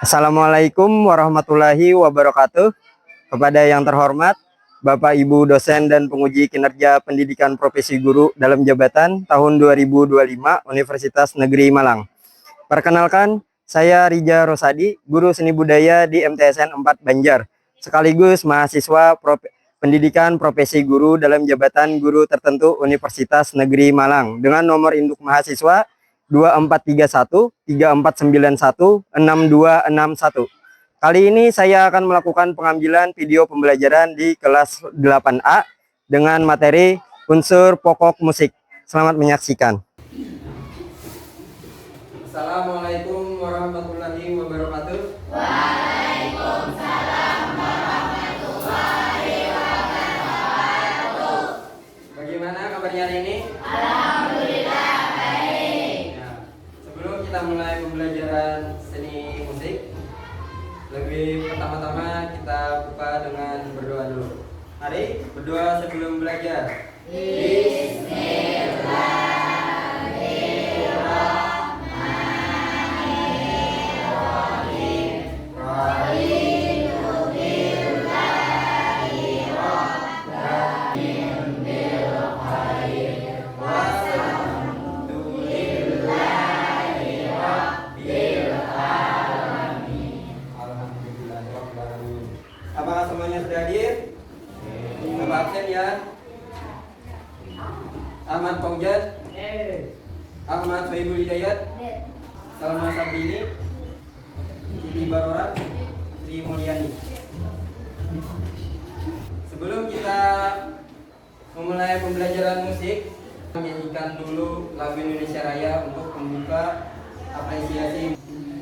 Assalamualaikum warahmatullahi wabarakatuh. Kepada yang terhormat Bapak Ibu dosen dan penguji kinerja pendidikan profesi guru dalam jabatan tahun 2025 Universitas Negeri Malang. Perkenalkan, saya Rija Rosadi, guru seni budaya di MTSN 4 Banjar, sekaligus mahasiswa pendidikan profesi guru dalam jabatan guru tertentu Universitas Negeri Malang dengan nomor induk mahasiswa 2431 3491 6261. Kali ini saya akan melakukan pengambilan video pembelajaran di kelas 8A dengan materi unsur pokok musik. Selamat menyaksikan. Assalamualaikum warahmatullahi wabarakatuh. Waalaikumsalam warahmatullahi wabarakatuh. Bagaimana kabarnya hari ini? Alhamdulillah baik. Ya, sebelum kita mulai pembelajaran seni musik, lebih pertama-tama kita buka dengan berdoa dulu. Mari berdoa sebelum belajar. Apakah semuanya sudah hadir? Bapak absen ya. Ahmad Fauzan, Ahmad Sohibul Hidayat, Salma Sabrini, Siti Barora, Sri Mulyani. Sebelum kita memulai pembelajaran musik, menyanyikan dulu lagu Indonesia Raya untuk membuka apresiasi.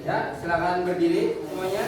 Ya, silakan berdiri semuanya.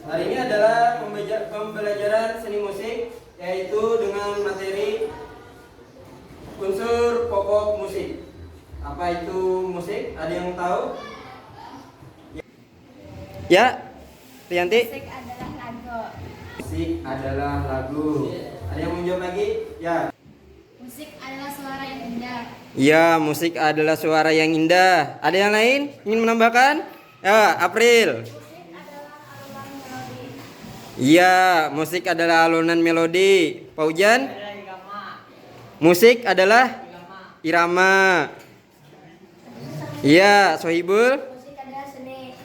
Hari ini adalah pembelajaran seni musik, yaitu dengan materi unsur pokok musik. Apa itu musik? Ada yang tahu? Ya, Rianti. Musik adalah lagu. Musik adalah lagu. Ada yang mau jawab lagi? Ya. Musik adalah suara yang indah. Ya, musik adalah suara yang indah. Ada yang lain ingin menambahkan? Ya, April. Musik adalah alunan melodi. Iya, musik adalah alunan melodi. Paujan? Musik adalah irama. Iya, Sohibul. Musik adalah seni.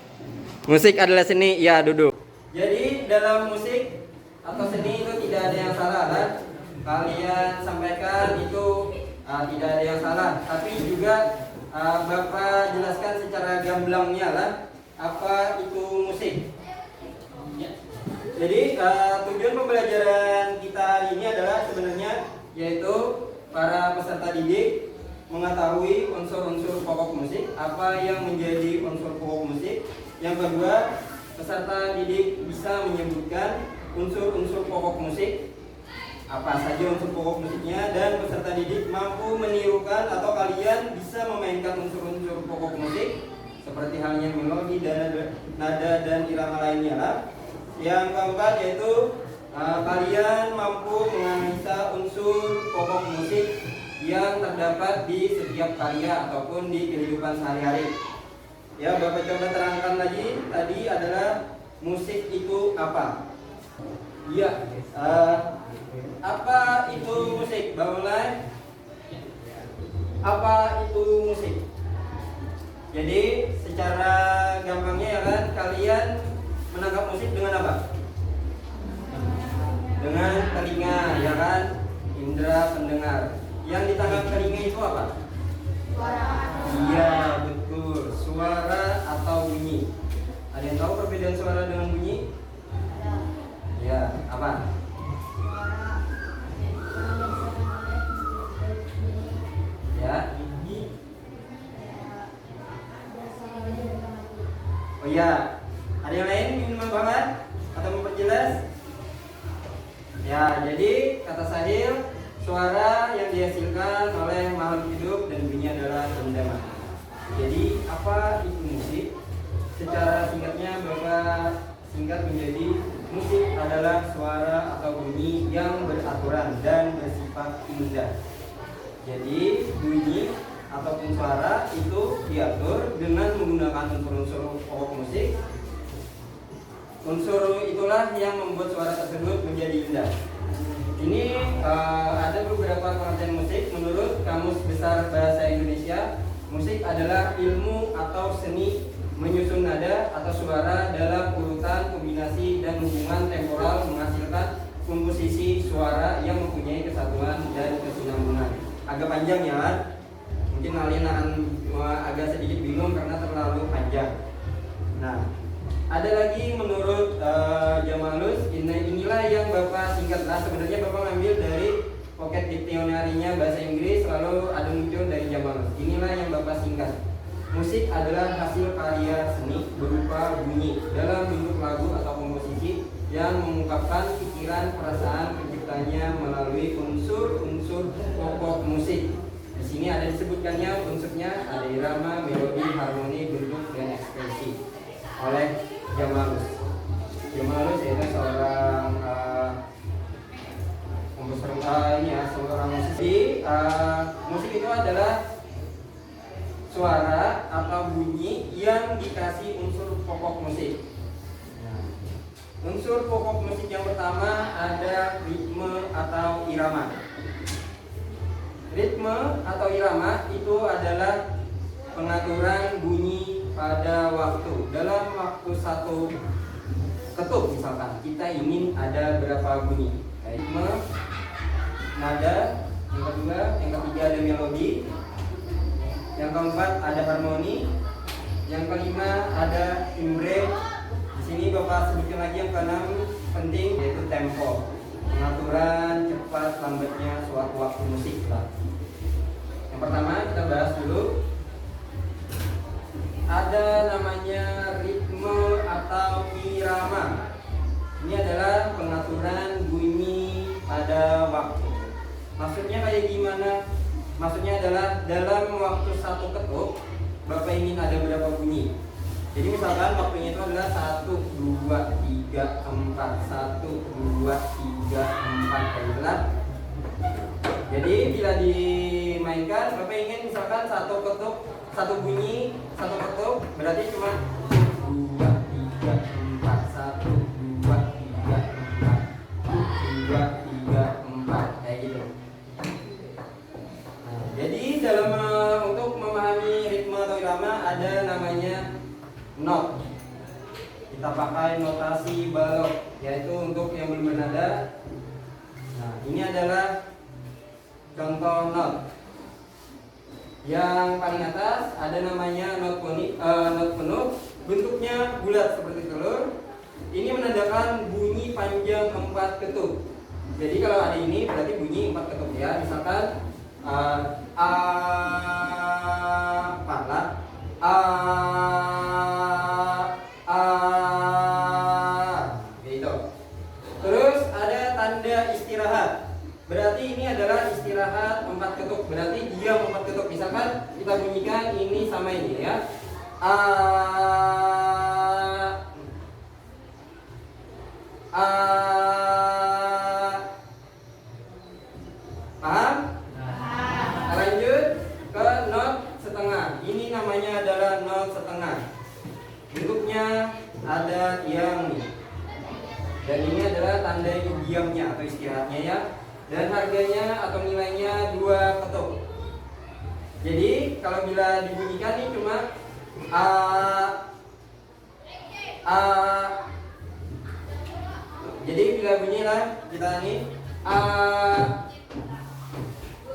Musik adalah seni. Iya, duduk. Jadi dalam musik atau seni itu tidak ada yang salah kan? Kalian sampaikan itu tidak ada yang salah. Tapi juga Bapak jelaskan secara gamblangnya lah apa itu musik. Jadi tujuan pembelajaran kita hari ini adalah sebenarnya yaitu para peserta didik mengetahui unsur-unsur pokok musik, apa yang menjadi unsur pokok musik. Yang kedua, peserta didik bisa menyebutkan unsur-unsur pokok musik, apa saja unsur pokok musiknya, dan peserta didik mampu menirukan atau kalian bisa memainkan unsur-unsur pokok musik seperti halnya melodi, nada, dan irama lainnya lah. Yang keempat yaitu kalian mampu menganalisa unsur pokok musik yang terdapat di setiap karya ataupun di kehidupan sehari-hari. Ya, Bapak coba terangkan lagi. Tadi adalah musik itu apa? Iya. Apa itu musik? Bangunlah. Apa itu musik? Jadi secara gampangnya ya kan, kalian menangkap musik dengan apa? Dengan telinga, ya kan? Indra pendengar. Yang ditangkap telinga itu apa? Suara. Iya, betul. Suara atau bunyi. Ada yang tahu perbedaan suara dengan bunyi? Ada. Ya, apa? Suara. Ya. Oh iya, ada yang lain ingin menambahkan atau memperjelas? Ya, jadi kata Sahil, suara yang dihasilkan oleh makhluk hidup dan bunyi adalah benda mati. Jadi apa itu musik? Secara singkatnya Bapak singkat menjadi musik adalah suara atau bunyi yang beraturan dan bersifat indah. Jadi bunyi ataupun suara itu diatur dengan menggunakan unsur-unsur pokok musik. Unsur itulah yang membuat suara tersebut menjadi indah. Ini ada beberapa pengertian musik menurut Kamus Besar Bahasa Indonesia. Musik adalah ilmu atau seni menyusun nada atau suara dalam urutan, kombinasi, dan hubungan temporal menghasilkan komposisi suara yang mempunyai kesatuan dan kesinambungan. Agak panjang ya kan? Mungkin kalian akan agak sedikit bingung karena terlalu panjang. Nah, ada lagi menurut Jamalus, inilah yang Bapak singkatlah. Sebenarnya Bapak ngambil dari Pocket Dictionary-nya bahasa Inggris, lalu ada muncul dari Jamalus. Inilah yang Bapak singkat. Musik adalah hasil karya seni berupa bunyi dalam bentuk lagu atau komposisi yang mengungkapkan pikiran, perasaan penciptanya melalui unsur-unsur pokok musik. Di sini ada disebutkannya unsurnya, ada irama, melodi, harmoni, bentuk, dan ekspresi oleh Jamalus. Jamalus yaitu seorang komposer seorang musisi. Musik itu adalah suara atau bunyi yang dikasih unsur pokok musik. Nah, unsur pokok musik yang pertama ada ritme atau irama. Ritme atau irama itu adalah pengaturan bunyi pada waktu. Dalam waktu satu ketuk misalkan kita ingin ada berapa bunyi. Ritme, nada, yang kedua, yang ketiga ada melodi, yang keempat ada harmoni, yang kelima ada timbre. Di sini Bapak sebutkan lagi yang keenam penting yaitu tempo, pengaturan cepat lambatnya suatu waktu musik lah. Yang pertama kita bahas dulu. Ada namanya ritme atau irama. Ini adalah pengaturan bunyi pada waktu. Maksudnya kayak gimana? Maksudnya adalah dalam waktu satu ketuk Bapak ingin ada berapa bunyi. Jadi misalkan waktunya itu adalah 1, 2, 3, 4 1, 2, 3, 4 kayak gitu. Jadi bila dimainkan Bapak ingin misalkan satu ketuk, satu bunyi, satu ketuk berarti cuma 2, 3, 4 1, 2, 3, 4 2, 3, 4 kayak gitu. Jadi dalam untuk memahami ritme atau irama ada namanya not. Kita pakai notasi balok, yaitu untuk yang belum bernada. Nah, ini adalah contoh not. Yang paling atas ada namanya not penuh, bentuknya bulat seperti telur. Ini menandakan bunyi panjang 4 ketuk. Jadi kalau ada ini berarti bunyi 4 ketuk ya. Misalkan pala gitu. Terus ada tanda istirahat. Berarti ini adalah istirahat 4 ketuk. Berarti diam 4 ketuk. Misalkan kita bunyikan ini sama ini ya. Paham? Lanjut ke not setengah. Ini namanya adalah not setengah. Bentuknya ada yang nih. Dan ini adalah tanda diamnya atau istirahatnya ya. Dan harganya atau nilainya 2 ketuk. Jadi kalau bila dibunyikan ini cuma A, A. Jadi bila bunyilah kita ini A,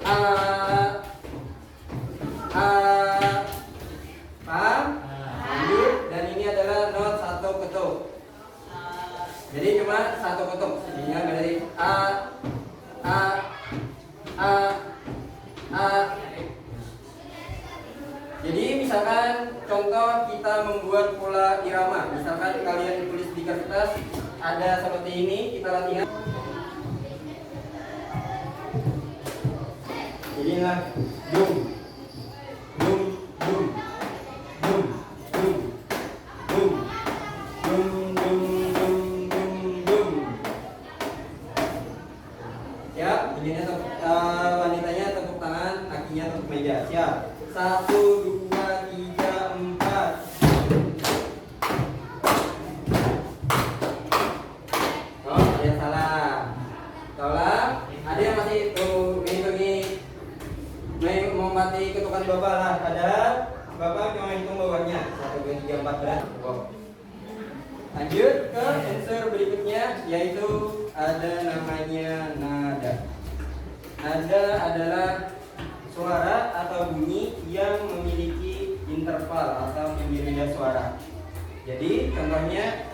A, A. Paham? Lanjut. Dan ini adalah not satu ketuk. Jadi cuma satu ketuk. Jadinya berarti A, A, A, A. Jadi misalkan contoh kita membuat pola irama. Misalkan kalian tulis di kertas ada seperti ini, kita latihan. Jadilah dum, dum, dum, dum, dum, dum, dum, dum, dum, dum, dum. Siap? Begini wanitanya tepuk tangan, kakinya tepuk meja. Siap? 1, 2, 3, 4. Oh, ada yang salah. Tolong. Ada yang masih tuh ini mau mati ketukan bapak lah. Ada. Bapak cuma hitung bawahnya. 1, 2, 3, 4 berat. Oh. Lanjut ke unsur berikutnya, yaitu ada namanya nada. Nada adalah suara atau bunyi yang memiliki interval atau tinggi rendah suara. Jadi contohnya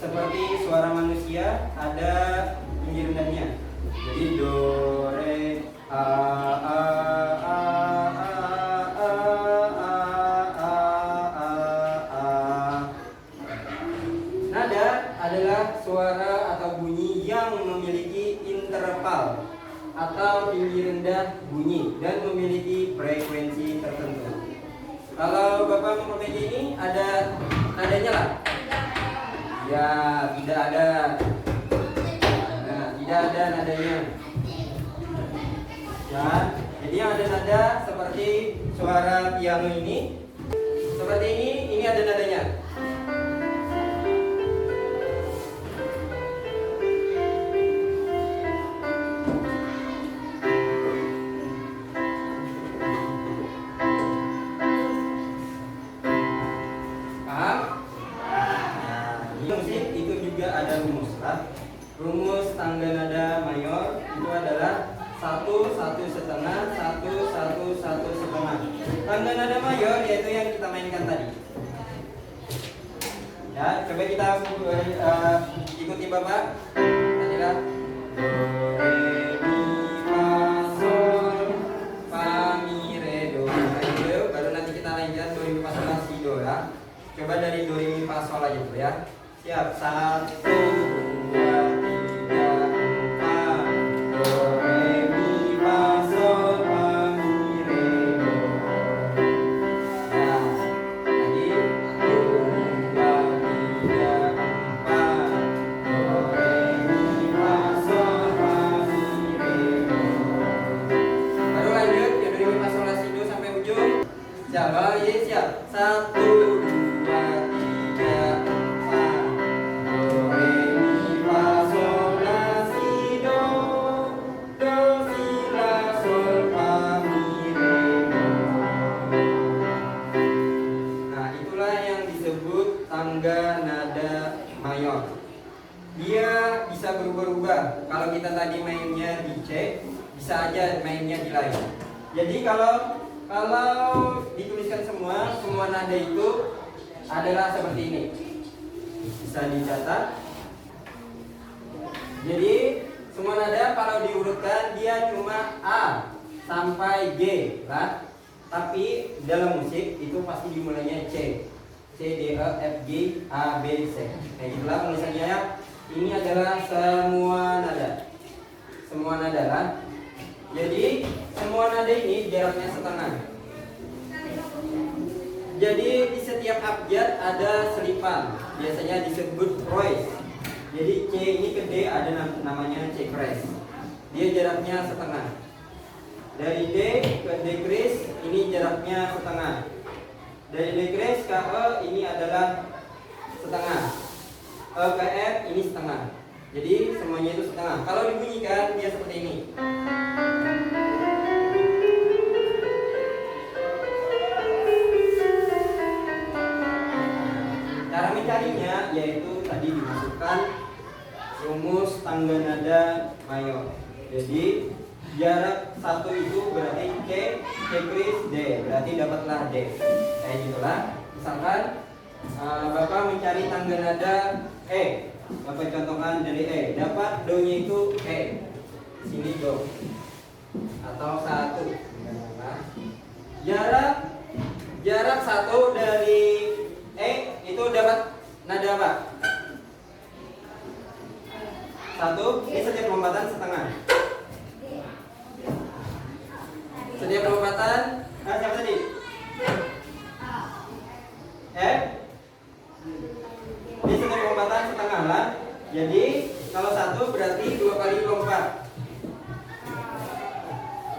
seperti suara manusia ada tinggi rendahnya. Jadi do, re, a, a, a, a, a, a, a, a. Nada adalah suara atau bunyi yang memiliki interval atau tinggi rendah bunyi dan memiliki frekuensi tertentu. Kalau Bapak memperbaiki ini ada nadanya lah? Ya, tidak ada. Nah, tidak ada nadanya. Ya, jadi yang ada nada seperti suara piano ini. Seperti ini ada nadanya. Rumus tangga nada mayor itu adalah 1, 1 setengah, 1, 1, 1 setengah. Tangga nada mayor yaitu yang kita mainkan tadi. Ya, coba kita ikuti Bapak. Tadilah do, re, mi, fa, sol, fa, mi, re, do. Baru nanti kita lanjutkan do, re, mi, fa, sol, la, si, do ya. Coba dari do, re, mi, fa, sol aja dulu ya. Siap, 1, 2, 3, 4. Do, re, mi, fa, sol, fa, mi, re, do. Nah, lagi do, 2, 3, 4. Do, re, mi, fa, sol, fa, mi, re, do. Baru lanjut ya do, re, mi, fa, sol, la, si, do sampai ujung. Siap, oh iya siap. 1, 2, 3, 4. Do, re, mi, fa, sol, la, si, do. Do, si, la, sol, fa, mi, re, do. Nah, itulah yang disebut tangga nada mayor. Dia bisa berubah-ubah. Kalau kita tadi mainnya di C, bisa aja mainnya di lain. Jadi kalau dituliskan semua nada itu adalah seperti ini. Bisa dicatat. Jadi semua nada kalau diurutkan dia cuma A sampai G lah. Tapi dalam musik itu pasti dimulainya C. C, D, E, F, G, A, B, C. Nah itulah penulisannya ya. Ini adalah semua nada. Semua nada kan. Jadi semua nada ini jaraknya setengah. Jadi di setiap abjad ada selipan. Biasanya disebut croix. Jadi C ini ke D ada namanya C croix. Dia jaraknya setengah. Dari D ke D croix ini jaraknya setengah. Dari D croix ke E ini adalah setengah. E ke F ini setengah. Jadi semuanya itu setengah. Kalau dibunyikan dia seperti ini. yaitu tadi dimasukkan rumus tangga nada mayor. Jadi jarak 1 itu berarti C kris D, berarti dapatlah D. Kayak gitulah. Misalkan Bapak mencari tangga nada E, Bapak contohkan dari E, dapat do-nya itu E, sini do atau 1. Nah, jarak 1 dari E itu dapat nada apa? 1, ini setiap lompatan setengah. Setiap lompatan, siapa tadi? F. Ini setiap lompatan setengah lah. Jadi kalau 1 berarti 2 kali lompat.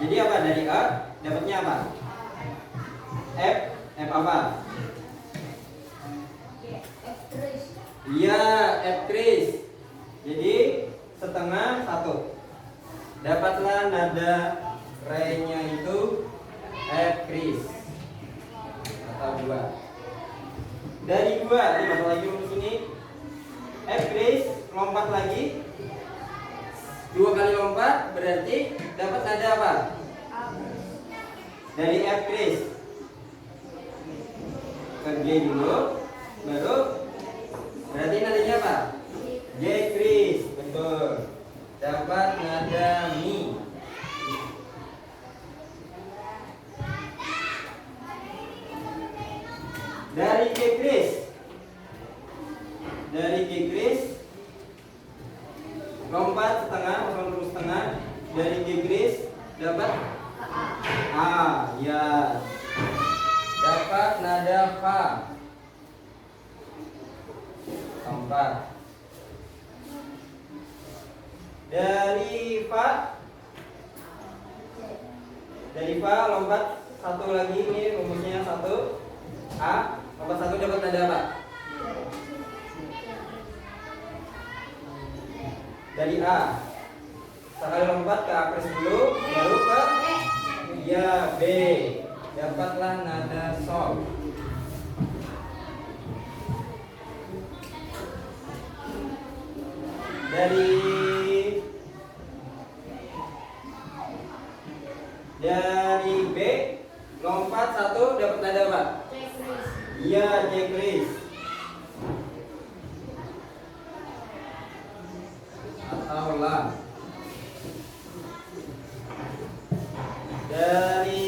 Jadi apa dari A dapatnya apa? F. F apa? Iya, F kris. Jadi setengah 1. Dapatlah nada re-nya itu F kris atau 2. Dari 2 dimasuk lagi rumus ini. F kris lompat lagi. 2 kali lompat berarti dapat nada apa? Dari F kris ke G dulu, baru berarti nadanya apa? J kris, betul. Dapat nada mi. Dari G kris, lompat setengah, masuk terus setengah. Dari G kris dapat A, ya. Dapat nada fa. 4. Dari fa lompat 1 lagi, ini rumusnya 1 A, lompat 1 dapat nada apa? Dari A. Sekali lompat ke A kris dulu, baru ke ya B. Dapatlah nada sol. Dari B lompat 1 dapat nada apa? Iya, J kris atau la. Dari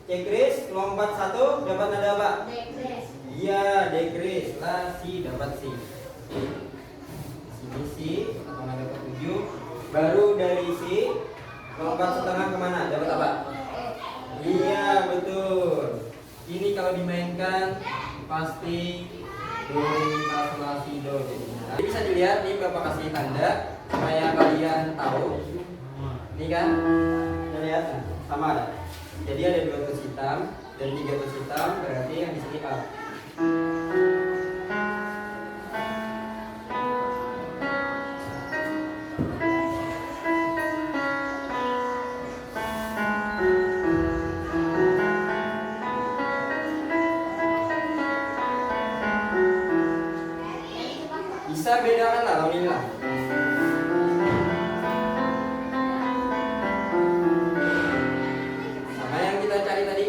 C kris lompat 1 dapat nada apa? Iya, D kris. La si dapat si. Sini si atau nada ke-7. Baru dari si lompat setengah kemana? Dapat apa? Iya, betul. Ini kalau dimainkan pasti do, fa, la, si, do. Jadi bisa dilihat nih, Bapak kasih tanda supaya kalian tahu. Ini kan, kita lihat sama ada. Jadi ada 2 tulis hitam dan 3 tulis hitam, berarti yang di sini A. Bisa bedakan lah kalau ini lah. Sama yang kita cari tadi.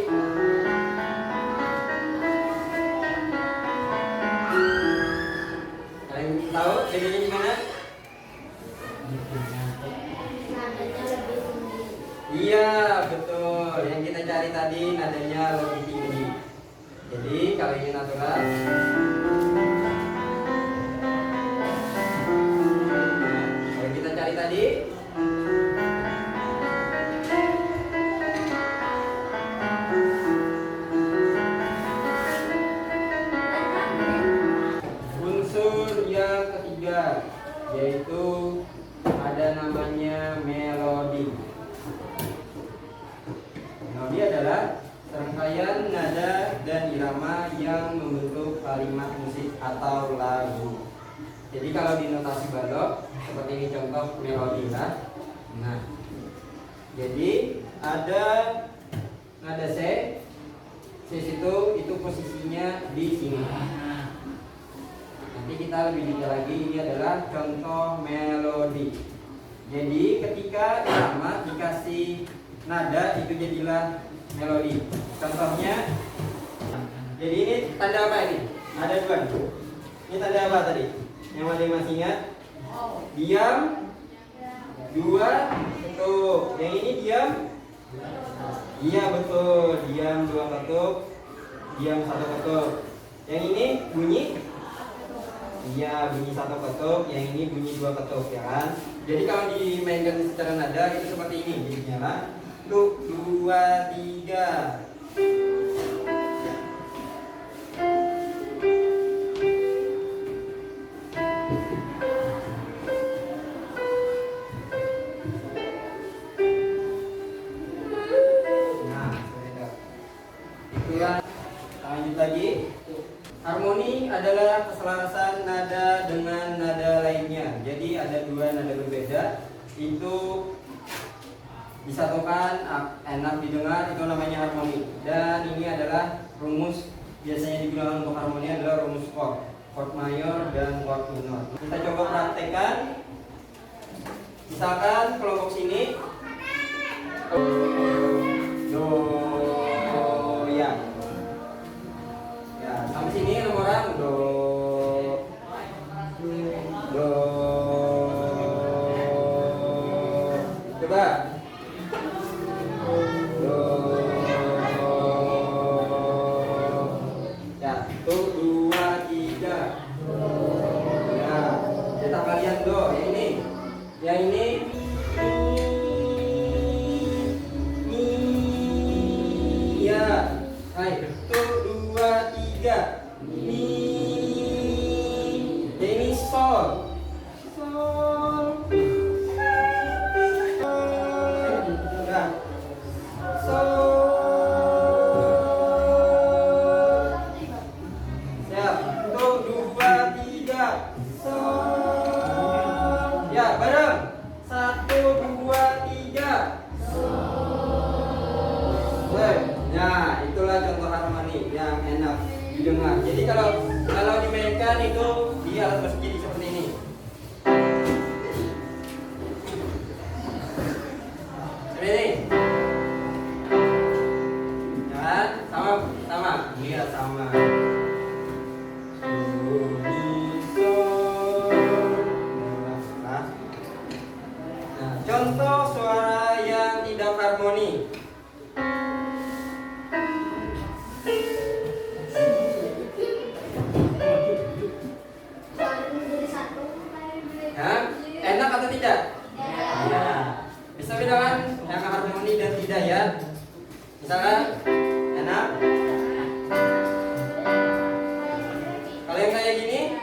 Kalian tahu bedanya di mana? Iya, betul. Yang kita cari tadi nadanya lebih tinggi. Jadi kalau ini natural, tadi unsur yang ketiga yaitu ada namanya melodi. Melodi adalah serangkaian nada dan irama yang membentuk kalimat musik atau lagu. Jadi kalau di notasi balok seperti ini contoh melodi lah. Nah, jadi ada nada C. C itu posisinya di sini. Nanti kita lebih detail lagi, ini adalah contoh melodi. Jadi ketika irama dikasih nada itu jadilah melodi. Contohnya, jadi ini tanda apa ini? Ada dua nih. Ini tanda apa tadi? Yang masing-masing ingat? Diam, dua ketuk. Yang ini diam. Iya betul, diam dua ketuk, diam satu ketuk. Yang ini bunyi. Iya, bunyi satu ketuk, yang ini bunyi dua ketuk, ya kan? Jadi kalau dimainkan secara nada itu seperti ini, jadinya lah. Tuk, dua, tiga. Nah, seperti itu. Itulah. Lanjut lagi. Harmoni adalah keselarasan nada dengan nada lainnya. Jadi ada dua nada berbeda, itu disatukan enak didengar, itu namanya harmoni. Dan ini adalah rumus biasanya digunakan untuk harmoni adalah rumus chord mayor dan chord minor. Kita coba praktekkan. Misalkan kelompok sini do ya. Ya, sampai sini nomoran do. Coba. Do. Ya, tuh dua tiga. Ya, kita kalian do. Yang ini. Yang ini. Mi. Ya. Hai, tuh dua tiga. Mi. Yang ini sol. Sol. Ya. Sol. Siap. Tuh dua tiga. Sol. Ya, bareng. Satu dua tiga. Nah, itulah contoh harmoni yang enak didengar. Jadi kalau dimainkan itu di alat musik jadi seperti ini. Seperti ini. Ya, sama. Lihat sama. Do, mi, sol. Nah, contoh suara yang tidak harmoni. Ya, enak atau tidak? Ya. Bisa bedakan yang harmoni dan tidak ya? Misalkan enak. Kalau yang kayak gini,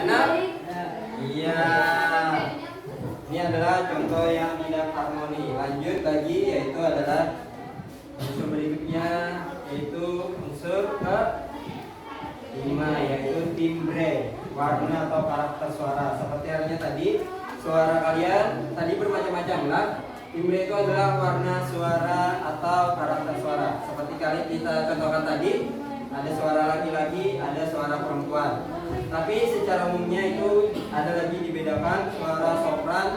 enak? Iya. Ini adalah contoh yang tidak harmoni. Lanjut lagi, yaitu adalah unsur berikutnya, yaitu unsur kelima, yaitu timbre, warna atau karakter suara. Seperti halnya tadi, suara kalian tadi bermacam-macam lah. Timbre itu adalah warna suara atau karakter suara. Seperti kali kita contohkan tadi, ada suara laki-laki, ada suara perempuan. Tapi secara umumnya itu ada lagi dibedakan suara sopran,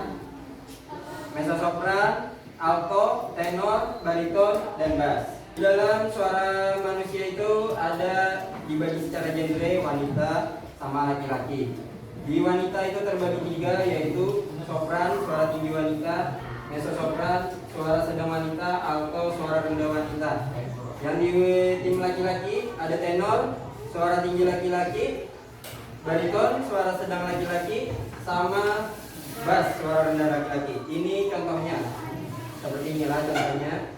mezzo-sopran, alto, tenor, bariton, dan bass. Dalam suara manusia itu ada dibagi secara genre wanita sama laki-laki. Di wanita itu terbagi tiga, yaitu sopran, suara tinggi wanita, mezzo-sopran, suara sedang wanita, alto, suara rendah wanita. Yang di tim laki-laki ada tenor, suara tinggi laki-laki, bariton, suara sedang laki-laki, sama bass, suara rendah laki-laki. Ini contohnya. Seperti inilah contohnya.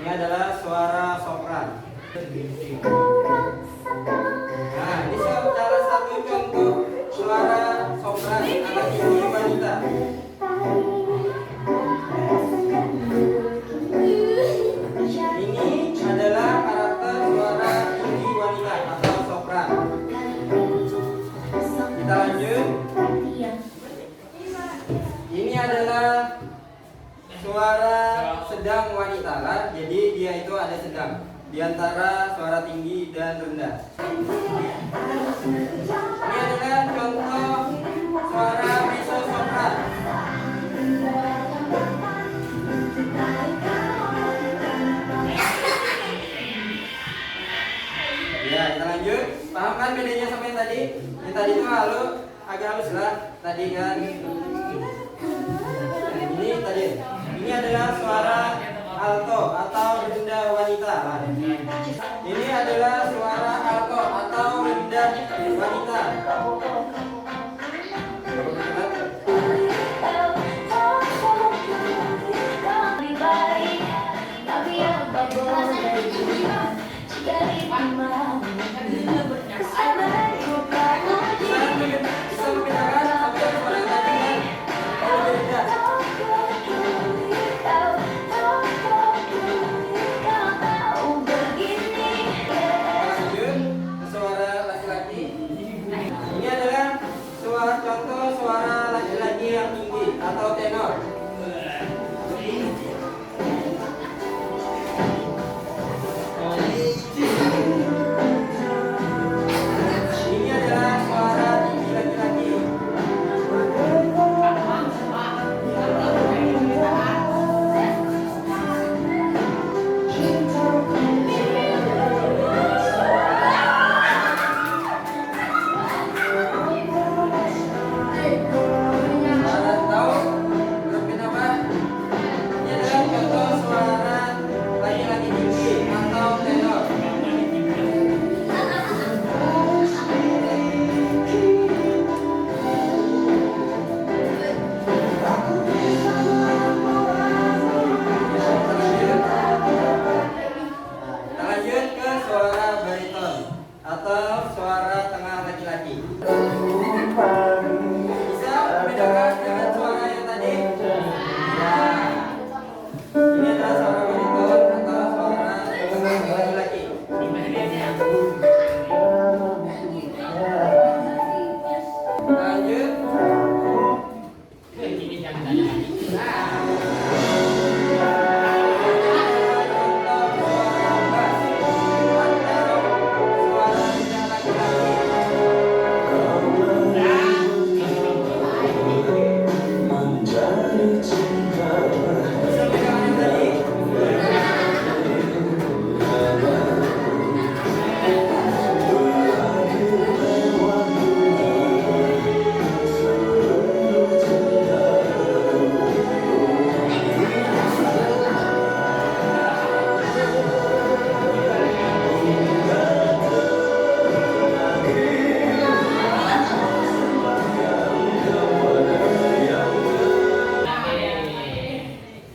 Ini adalah suara sopran. Nah, ini salah satu contoh suara sopran anak tinggi wanita. Ini adalah karakter suara tinggi wanita atau sopran. Kita lanjut. Ini adalah suara sedang wanita lah, jadi dia itu ada sedang. di antara suara tinggi dan rendah. Ini adalah contoh suara mezzo sopran. Ya, kita lanjut. Paham kan bedanya sama yang tadi? Yang tadi itu agak halus lah. Tadi kan. Ini tadi. Ini adalah suara alto atau rendah wanita. Ini adalah suara alto atau rendah wanita. Bisa membedakan apa yang suara tadi kan? Kalau beda. Lanjut ke suara laki-laki. Ini adalah contoh suara laki-laki yang tinggi atau tenor. Ini adalah suara tinggi laki-laki. Tahu grup apa? Ini adalah contoh suara laki-laki tinggi atau tenor. Kita lanjut ke suara bariton atau suara tengah laki-laki. Bisa membedakan dengan suara yang tadi? Ya. Ini adalah suara bariton atau suara tengah laki-laki. Lanjut.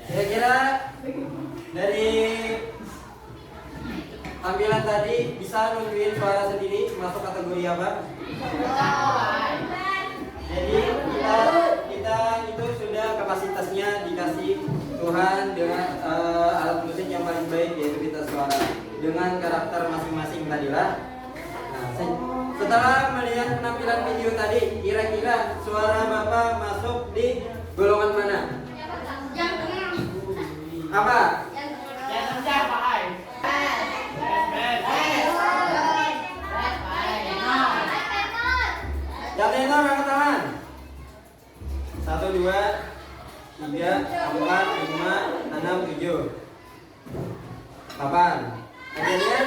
Kira-kira dari tampilan tadi bisa nunjukin suara sendiri masuk kategori apa? Jadi kita itu sudah kapasitasnya dikasih Tuhan dengan alat musik yang paling baik, yaitu pita suara dengan karakter masing-masing tadilah. Nah, setelah melihat penampilan video tadi, kira-kira suara Bapak masuk di golongan mana? Apa? Yang tenor angkat tangan. 1, 2, 3, 4, 5, 6, 7, 8. Akhirnya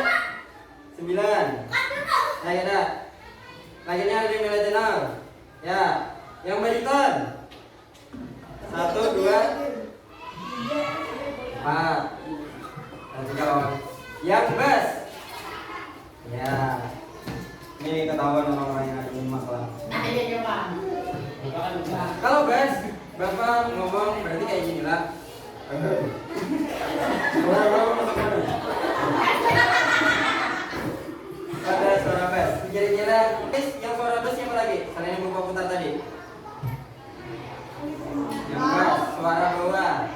9. Nah, ya. Akhirnya ada yang nilai tenor. Ya, yang bariton. 1, 2, 4. Nanti kalau yang bass. Ya. Ini ketahuan orang-orang yang ada nyimak lah. Kalau bass, Bapak ngomong berarti kayak gini lah. Pada suara bass. Kira-kira yang suara bass siapa lagi? Selain yang Bapak putar tadi. Yang bass, suara bawah.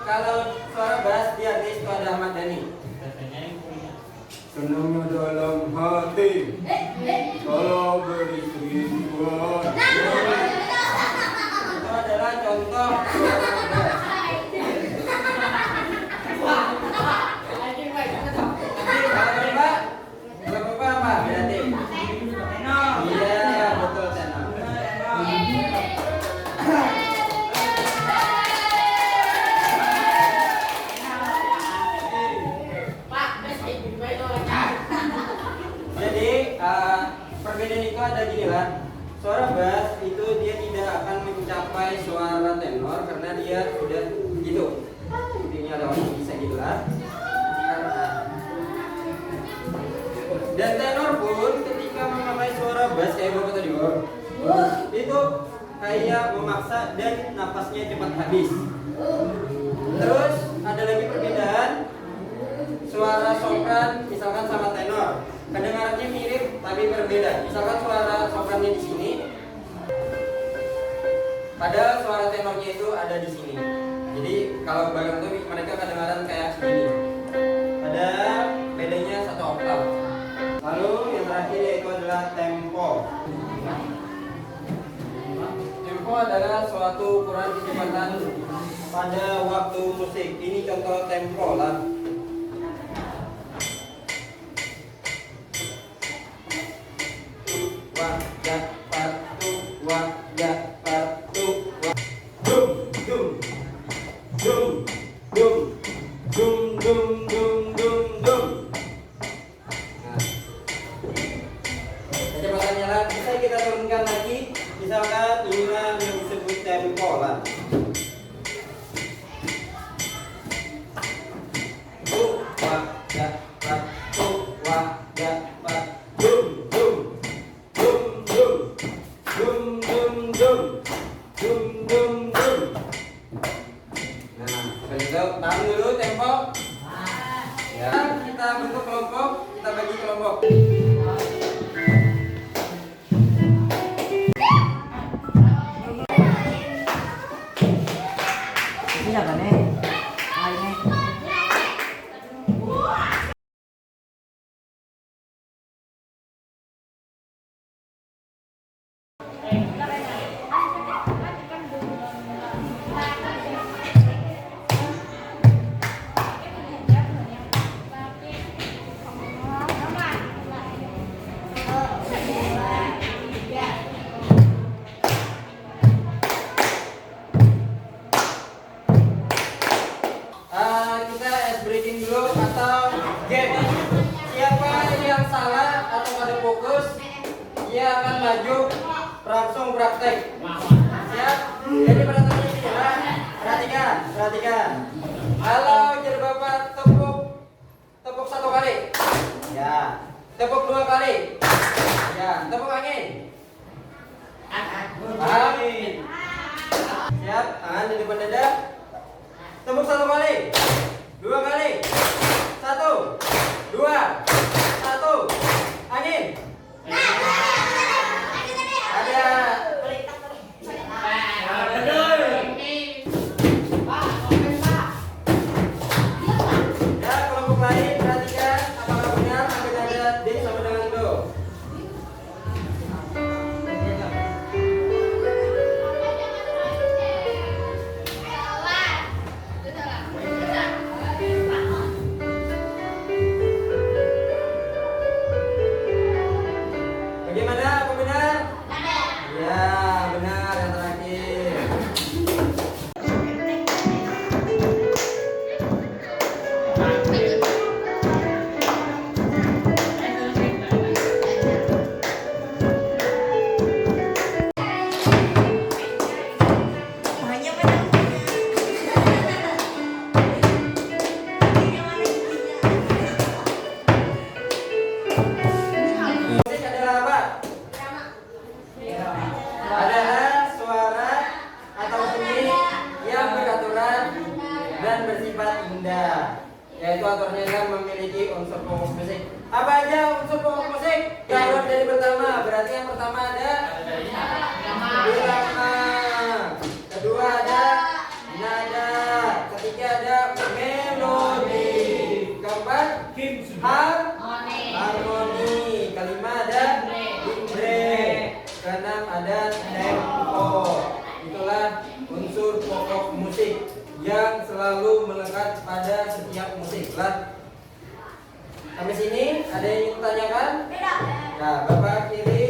Kalau suara bass di artis itu ada Ahmad Dhani. Senangnya dalam hati kalau beristri dua. Itu adalah contoh suara bass. suara tenor karena dia sudah gitu. Intinya ada orang bisa gitulah. Dan tenor pun ketika memakai suara bass kayak bapak tadi itu kayak memaksa dan napasnya cepat habis. Terus ada lagi perbedaan suara sopran misalkan sama tenor. Kedengarannya mirip tapi berbeda. Misalkan suara soprannya di sini, padahal suara tenornya itu ada di sini. Jadi kalau bareng tuh mereka kedengaran kayak gini. Ada bedanya 1 oktav. Lalu yang terakhir yaitu adalah tempo. Tempo adalah suatu ukuran kecepatan pada waktu musik. Ini contoh tempo lah. Wajah patu, wajah patu, dum dum dum dum dum dum dum dum dum. Nah, kecepatannya lah bisa kita turunkan lagi. Misalkan inilah yang disebut tempo lah. Wajah patu, wajah patu, dum dum dum dum dum dum dum dum dum. Nah, bentuk tahan dulu tempo. Ya, kita bentuk kelompok, kita bagi kelompok. Ini apa nih? Ini. Kita ice breaking dulu atau game. Siapa yang salah atau ada fokus, dia akan maju langsung praktek. Siap? Jadi perhatikan ini ya. Perhatikan, perhatikan. Kalau jadi bapak tepuk 1 kali. Ya. Tepuk 2 kali. Ya. Tepuk angin. Paham? Siap? Tangan di depan dada. Tepuk 1 kali. 2 kali. 1 2 1 angin. Ada. Ya, kelompok lain perhatikan apakah benar sampai ada D sama dengan Do. Bagaimana? Apa benar? Ya, benar yang terakhir. Hanya pada Musik adalah apa? Adalah suara atau bunyi yang beraturan dan bersifat indah. Yaitu aturannya adalah memiliki unsur pokok musik. Apa aja unsur pokok musik? Kalau dari pertama, berarti yang pertama ada irama, kedua ada nada, ketiga ada melodi, keempat harmoni, kelima ada timbre, keenam ada tempo. Itulah unsur pokok musik yang selalu melekat pada setiap musik. Lah, sampai sini ada yang ingin ditanyakan? Nah, Bapak kiri